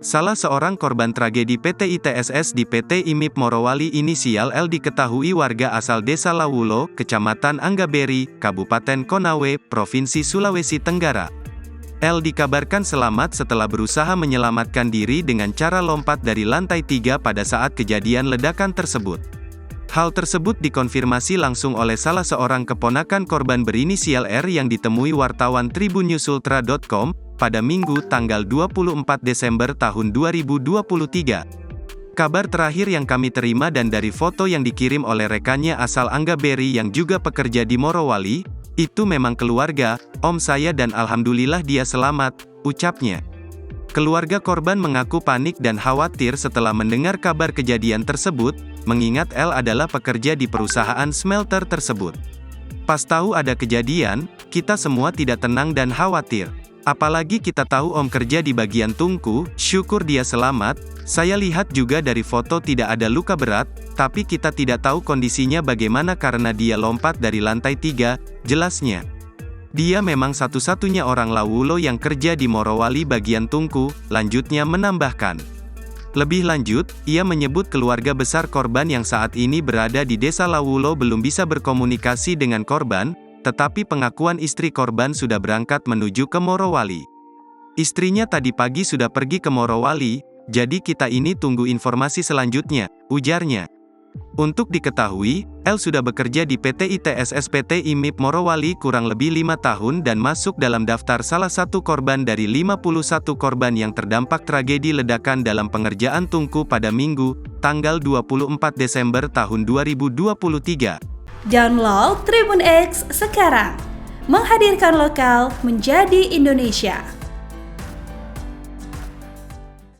Salah seorang korban tragedi PT ITSS di PT IMIP Morowali inisial L diketahui warga asal Desa Lawulo, Kecamatan Anggaberi, Kabupaten Konawe, Provinsi Sulawesi Tenggara. L dikabarkan selamat setelah berusaha menyelamatkan diri dengan cara lompat dari lantai 3 pada saat kejadian ledakan tersebut. Hal tersebut dikonfirmasi langsung oleh salah seorang keponakan korban berinisial R yang ditemui wartawan tribunnews.ultra.com, pada Minggu tanggal 24 Desember tahun 2023. Kabar terakhir yang kami terima dan dari foto yang dikirim oleh rekannya asal Anggaberi yang juga pekerja di Morowali, itu memang keluarga, om saya dan alhamdulillah dia selamat, ucapnya. Keluarga korban mengaku panik dan khawatir setelah mendengar kabar kejadian tersebut, mengingat L adalah pekerja di perusahaan smelter tersebut. Pas tahu ada kejadian, kita semua tidak tenang dan khawatir. Apalagi kita tahu om kerja di bagian tungku, syukur dia selamat. Saya lihat juga dari foto tidak ada luka berat, tapi kita tidak tahu kondisinya bagaimana karena dia lompat dari lantai 3, jelasnya. Dia memang satu-satunya orang Lawulo yang kerja di Morowali bagian tungku, lanjutnya menambahkan. Lebih lanjut, ia menyebut keluarga besar korban yang saat ini berada di Desa Lawulo belum bisa berkomunikasi dengan korban, tetapi pengakuan istri korban sudah berangkat menuju ke Morowali. Istrinya tadi pagi sudah pergi ke Morowali, jadi kita ini tunggu informasi selanjutnya, ujarnya. Untuk diketahui, L sudah bekerja di PT ITSS PT IMIP Morowali kurang lebih 5 tahun dan masuk dalam daftar salah satu korban dari 51 korban yang terdampak tragedi ledakan dalam pengerjaan tungku pada Minggu, tanggal 24 Desember tahun 2023. Download Tribun X sekarang, menghadirkan lokal menjadi Indonesia.